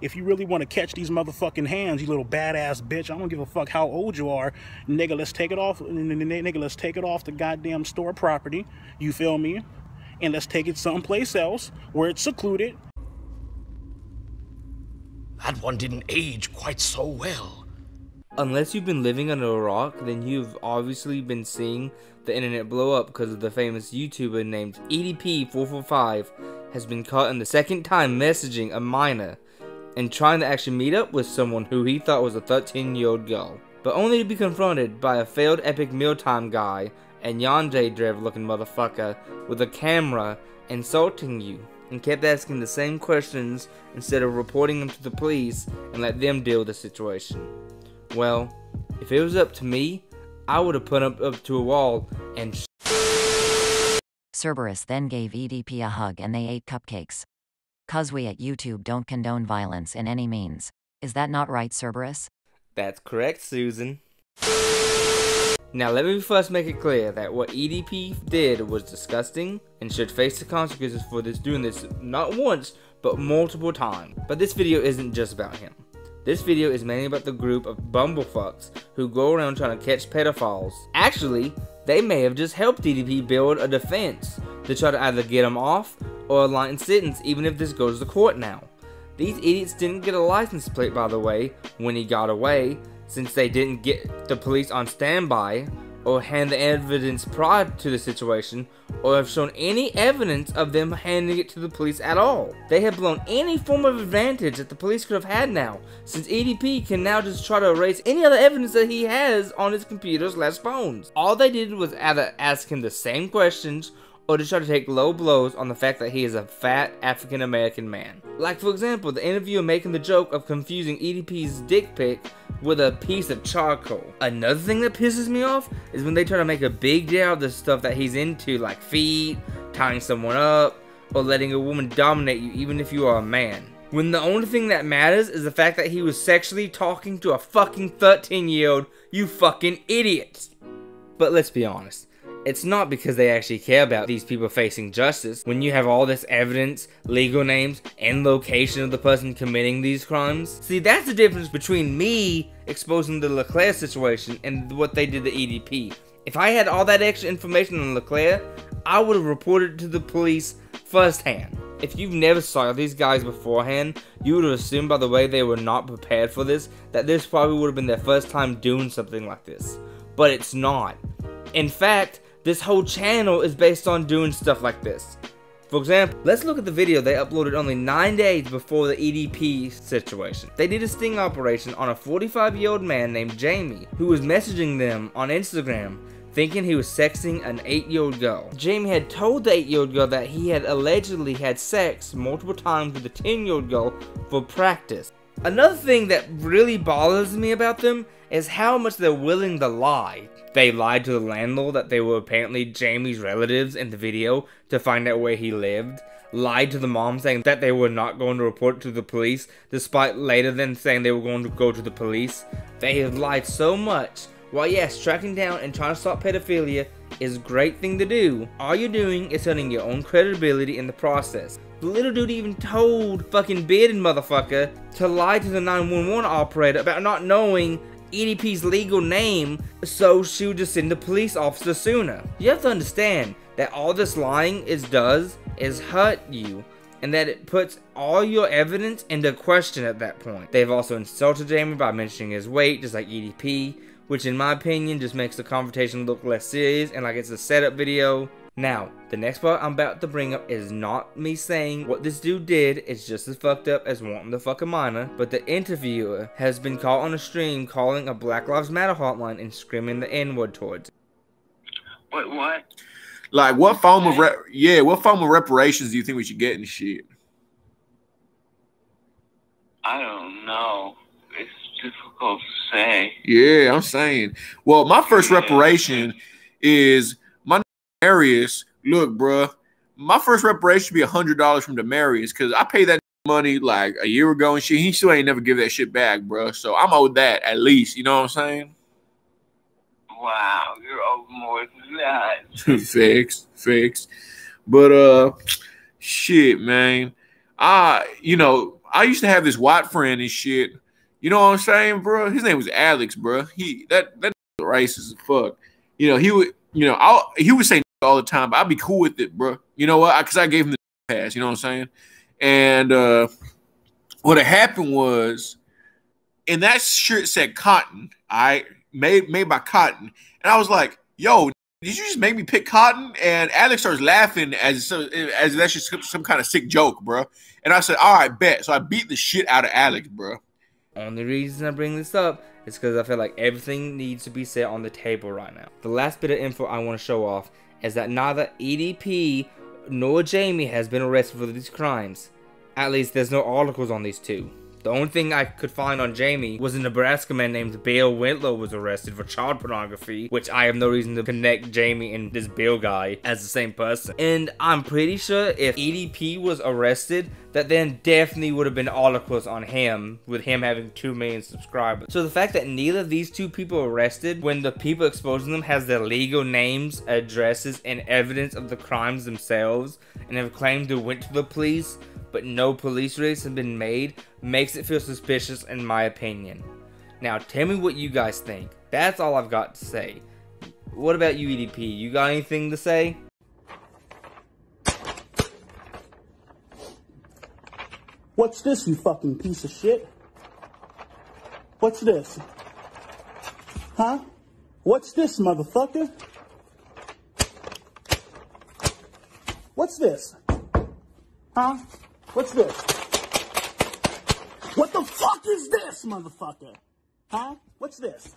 if you really want to catch these motherfucking hands, you little badass bitch, I don't give a fuck how old you are, nigga, let's take it off, nigga, let's take it off the goddamn store property, you feel me? And let's take it someplace else where it's secluded. That one didn't age quite so well. Unless you've been living under a rock, then you've obviously been seeing the internet blow up because of the famous YouTuber named EDP445 has been caught in the second time messaging a minor and trying to actually meet up with someone who he thought was a 13-year-old girl, but only to be confronted by a failed epic mealtime guy and yandere driver looking motherfucker with a camera insulting you, and kept asking the same questions instead of reporting them to the police and let them deal with the situation. Well, if it was up to me, I would have put him up to a wall and Cerberus then gave EDP a hug and they ate cupcakes. "'Cause we at YouTube don't condone violence in any means. Is that not right, Cerberus?" That's correct, Susan. Now let me first make it clear that what EDP did was disgusting and should face the consequences for doing this not once, but multiple times. But this video isn't just about him. This video is mainly about the group of bumblefucks who go around trying to catch pedophiles. Actually, they may have just helped EDP build a defense to try to either get him off or a lightened sentence even if this goes to court now. These idiots didn't get a license plate, by the way, when he got away, since they didn't get the police on standby or hand the evidence prior to the situation, or have shown any evidence of them handing it to the police at all. They have blown any form of advantage that the police could have had now, since EDP can now just try to erase any other evidence that he has on his computers/phones. All they did was either ask him the same questions or to try to take low blows on the fact that he is a fat African American man. Like for example, the interviewer making the joke of confusing EDP's dick pic with a piece of charcoal. Another thing that pisses me off is when they try to make a big deal of the stuff that he's into, like feet, tying someone up, or letting a woman dominate you even if you are a man. When the only thing that matters is the fact that he was sexually talking to a fucking 13-year-old, you fucking idiots. But let's be honest. It's not because they actually care about these people facing justice when you have all this evidence, legal names, and location of the person committing these crimes. See, that's the difference between me exposing the LeClaire situation and what they did to EDP. If I had all that extra information on LeClaire, I would have reported it to the police firsthand. If you've never saw these guys beforehand, you would have assumed by the way they were not prepared for this, that this probably would have been their first time doing something like this. But it's not. In fact, this whole channel is based on doing stuff like this. For example, let's look at the video they uploaded only 9 days before the EDP situation. They did a sting operation on a 45-year-old man named Jamie, who was messaging them on Instagram, thinking he was sexting an 8-year-old girl. Jamie had told the 8-year-old girl that he had allegedly had sex multiple times with the 10-year-old girl for practice. Another thing that really bothers me about them is how much they're willing to lie. They lied to the landlord that they were apparently Jamie's relatives in the video to find out where he lived. Lied to the mom saying that they were not going to report it to the police, despite later then saying they were going to go to the police. They have lied so much. While yes, tracking down and trying to stop pedophilia is a great thing to do, all you're doing is hurting your own credibility in the process. The little dude even told fucking bearded motherfucker to lie to the 911 operator about not knowing EDP's legal name, so she would just send the police officer sooner. You have to understand that all this lying does is hurt you, and that it puts all your evidence into question at that point. They've also insulted Jamie by mentioning his weight, just like EDP, which in my opinion just makes the confrontation look less serious and like it's a setup video. Now, the next part I'm about to bring up is not me saying what this dude did is just as fucked up as wanting to fuck a minor, but the interviewer has been caught on a stream calling a Black Lives Matter hotline and screaming the N-word towards it. Wait, what? Like, what form of reparations do you think we should get in shit? I don't know. It's difficult to say. Yeah, I'm saying. Well, my first reparation is my Demarius. Look, bruh, my first reparation should be $100 from Demarius because I paid that money like a year ago and shit. He still ain't never give that shit back, bruh. So I'm owed that at least. You know what I'm saying? Wow, you're owed more than that. Fix. But shit, man. I I used to have this white friend and shit. You know what I'm saying, bro? His name was Alex, bro. That racist as fuck. You know, he would say all the time, but I'd be cool with it, bro. You know what? Because I gave him the pass. You know what I'm saying? And what had happened was, and that shirt said Cotton. Made by Cotton, and I was like, "Yo, did you just make me pick Cotton?" And Alex starts laughing as that's just some kind of sick joke, bro. And I said, "All right, bet." So I beat the shit out of Alex, bro. Only reason I bring this up is because I feel like everything needs to be set on the table right now. The last bit of info I want to show off is that neither EDP nor Jamie has been arrested for these crimes. At least there's no articles on these two. The only thing I could find on Jamie was a Nebraska man named Bill Wintlow was arrested for child pornography, which I have no reason to connect Jamie and this Bill guy as the same person. And I'm pretty sure if EDP was arrested, that then definitely would have been articles on him, with him having 2 million subscribers. So the fact that neither of these two people were arrested, when the people exposing them has their legal names, addresses, and evidence of the crimes themselves, and have claimed they went to the police, but no police raids have been made, makes it feel suspicious in my opinion. Now tell me what you guys think. That's all I've got to say. What about you, EDP? You got anything to say? What's this, you fucking piece of shit? What's this? Huh? What's this, motherfucker? What's this? Huh? What's this? What the fuck is this, motherfucker? Huh? What's this?